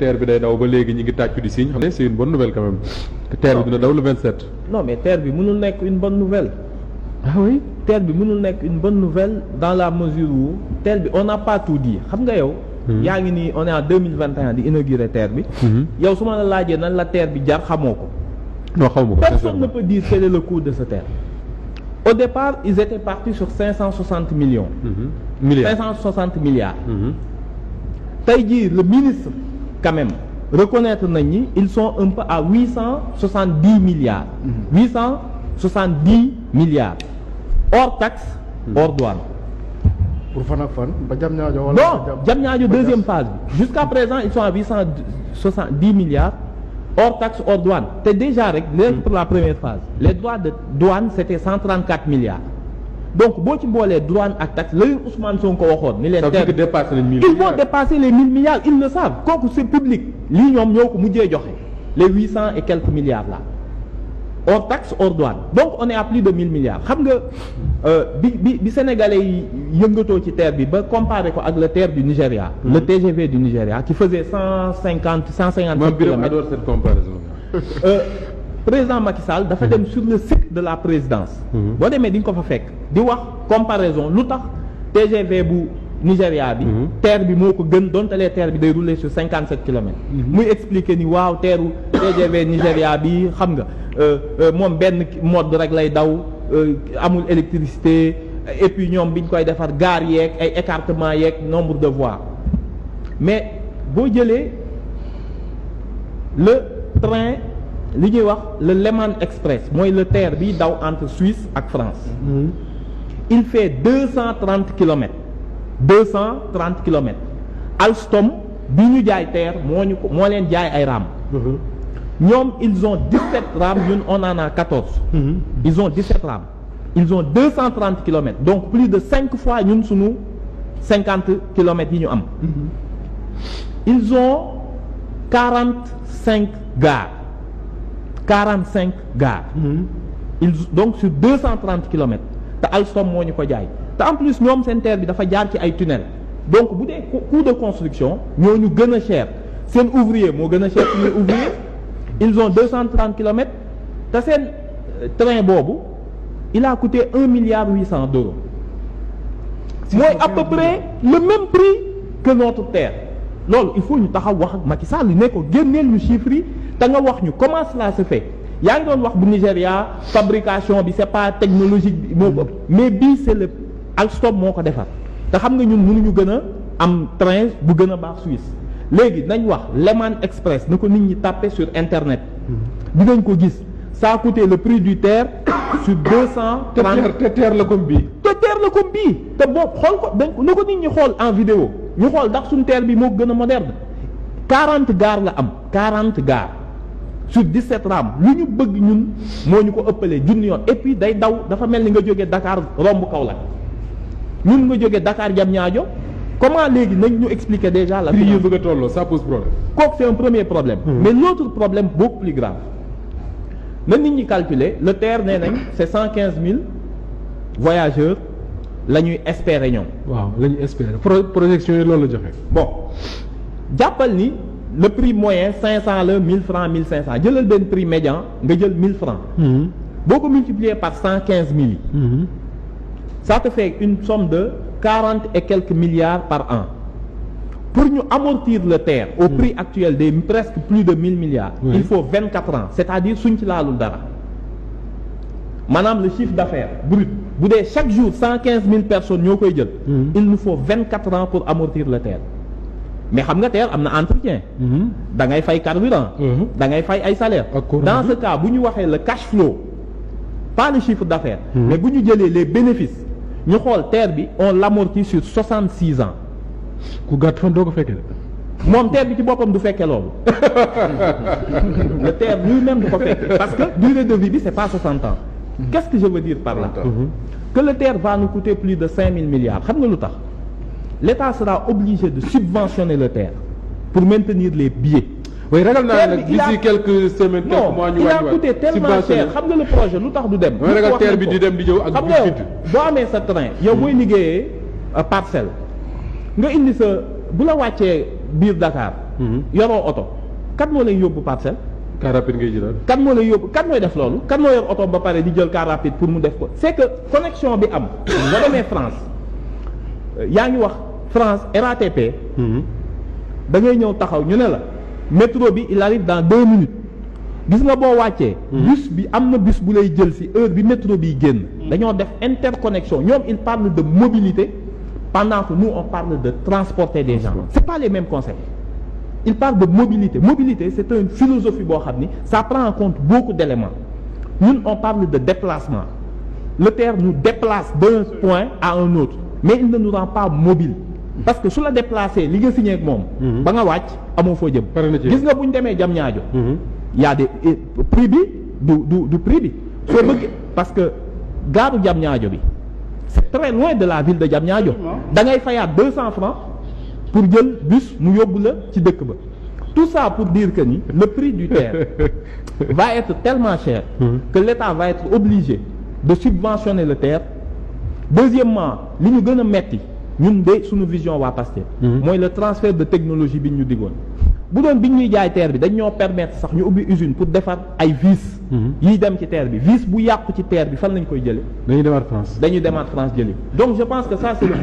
TER bi day daw ba léegi ñi ngi tàccu di signe xam ne c'est une bonne nouvelle quand même que TER bi dina daw le 27. non mais TER bi mënul nekk une bonne nouvelle. ah oui. TER bi mënul nekk une bonne nouvelle dans la mesure où TER bi on n'a pas tout dit xam nga yow. yaa ngi nii on est en 2021 di inaugurer TER bi. yow su ma la laajee nan la TER bi jar xamoo ko. non xamoo ko personne ne peut dire quel est le coût de ce TER. Au départ ils étaient partis sur 560 millions. milliards 560 milliards. tey jii le ministre quand même reconnaître nañ ni ils sont un peu à 870 milliards. 870 milliards hors taxe hors douane. pour fan ak fan ba Diamniadio wala. non Diamniadio deuxième phase bi jusqu'à présent ils sont à 870 milliards hors taxe hors douane te déjà rek léegi pour la première phase les droits de douane c'était 134 milliards donc boo ci boolee douane ak taxe la leen Ousmane Sonko waxoon ni leen TER ils vont dépasser les 1000 milliards ils le savent kooku c'est public lii ñoom ñoo ko mujjee joxe les 800 et quelques milliards là hors taxe hors douane donc on est à plus de 1000 milliards xam nga bi sénégalais yi yëngatoo ci TER bi ba comparé ko ak le TER du Nigéria. le TGV du Nigéria qui faisait 150 kilomètres. adore cette comparaison. président Macky Sall dafa dem sur le site de la présidence. boo demee di nga ko fa fekk di wax comparaison lu tax TGV bu Nigéria bi. TER bi moo ko gën donte les TER bi day rouler sur 57 kilomètres. muy expliquer ni waaw TERu TGV Nigéria bi xam nga moom benn mode rek lay daw amul électricité et puis ñoom biñ koy defar gare yeeg ay écartement yeeg nombre de voies mais boo jëlee le train li ñuy wax le Léman Express mooy le TER bi daw entre Suisse ak France. il fait 230 kilomètres. 230 kilomètres Alstom bi ñu jaay TER moo leen jaay ay rames. ñoom ils ont 17 rames ñun on en a 14. ils ont 17 rames ils ont 230 kilomètres donc plus de 5 fois ñun sunu 50 kilomètres yi ñu am. ils ont 45 gares 45 gares. donc sur 230 kilomètres te Alstom moo ñu ko jaay. te en plus ñoom seen TER bi dafa jaar ci ay tunnel donc bu dee coût de construction ñooñu gën a cher seen ouvrier moo gën a cher suñuy ouvrier ils ont 230 kilomètres te seen train boobu il a coûté 1 milliard 800 d'euros mooy à peu près le même prix que notre TER loolu il faut ñu taxaw wax ak Macky Sall ne ko génneel ñu chiffres yi te nga wax ñu comment cela se fait yaa ngi doon wax bu Nigéria fabrication bi c'est pas technologique bi moo ko mais bii c'est le Alstom moo ko defar te xam nga ñun mënuñu gën a am train bu gën a baax Suisse léegi nañ wax Léman Express na ko nit ñi tapé sur internet dinañ ko gis ça a coûté le prix du TER sur 230 te TER la comme bii. te TER la comme bii te boobu xool ko dañ na ko nit ñi xool en vidéo ñu xool ndax suñu TER bi moo gën a moderne 40 gares la am 40 gares sur 17 rames lu ñu bëgg ñun moo ñu ko ëppalee junni yoon et puis day daw dafa mel ni nga jógee Dakar romb Kaolack ñun nga jógee Dakar Diamniadio comment léegi nañ ñu expliquer déjà la. prix yi bëgg a tolloo ça pose problème. kooku c'est un premier problème. mais l'autre problème beaucoup plus grave na nit ñi calculer le TER nee nañ c'est 115 000 voyageurs la ñuy espérer ñoom. waaw la ñuy espérer projection yi loolu la joxe. bon jàppal ni le prix moyen 500 la 1000 francs 1500 jëlal benn prix médian nga jël 1000 francs. boo ko multiplier par 115 000 yi. ça te fait une somme de 40 et quelques milliards par an pour ñu amortir le TER au prix actuel des presque plus de 1000 milliards. il faut 24 ans c'est-à-dire suñ ci laalul dara maanaam le chiffre d'affaires brut bu dee chaque jour 115 000 personnes ñoo koy jël. il nous faut 24 ans pour amortir le TER mais xam nga TER am na entretien. da ngay fay carburant. da ngay fay ay salaires. dans ce cas bu ñu waxee le cash flow pas le chiffre d'affaires. mais bu ñu jëlee les bénéfices ñu xool TER bi on l'amortit sur 66 ans. ku gàtt fan doo ko fekkee. moom TER bi ci boppam du fekkee loolu le TER lui-même du ko fekkee parce que durée de vie bi c'est pas 60 ans. qu'est-ce que je veux dire par là. que le TER va nous coûter plus de 5000 milliards xam nga lu tax l'État sera obligé de subventionner le TER pour maintenir les billets. oui ragal naa nag d'ici quelques semaines. quelques mois ñu il a coûté tellement cher xam nga le projet lu tax du dem. mooy ragal TER bi di dem di ñëw ak. xam nga yow boo amee sa train yow booy liggéeyee parcelle nga indi sa bu la wàccee biir Dakar yoroo oto kat moo lay yóbbu parcelle. car rapide ngay jëlaat. kan moo lay yóbbu kan mooy def loolu kan moo yor oto ba pare di jël car rapide pour mu def ko c'est que connexion bi am. nga demee France yaa ngi wax France RATP. da ngay ñëw taxaw ñu ne la métro bi il arrive dans 2 minutes gis nga boo wàccee. bus bi am na bus bu lay jël ci heure bi métro biy génn. dañoo def interconnexion ñoom ils parlent de mobilité pendant que nous on parle de transporter des gens. c'est pas les mêmes concepts. il parle de mobilité mobilité c'est une philosophie boo xam ni ça prend en compte beaucoup d'éléments ñun on parle de déplacement le TER nous déplace d'un point à un autre mais il ne nous rend pas mobile parce que su la déplacé li nga signé ak moom ba nga wàcc amoo foo jëm gis nga bu ñu demee Diamniadio y a des prix bi du prix bi soo bëgg parce que gaaru Diamniadio bi c'est très loin de la ville de Diamniadio da ngay fayaat 200 francs pour jël bus mu yóbbu la ci dëkk ba tout ça pour dire que ni le prix du TER va être tellement cher que l'État va être obligé de subventionner le TER. Deuxièmement li ñu gën a metti ñun de suñu vision waa Pastef mooy le transfert de technologie bi ñu diggoon bu doon bi ñuy jaay TER bi dañ ñoo permettre sax ñu ubbi usine pour defar ay vis yiy dem ci TER bi vis bu yàqu ci TER bi fan lañ koy jële dañuy demaat France jëli donc je pense que ça c'est le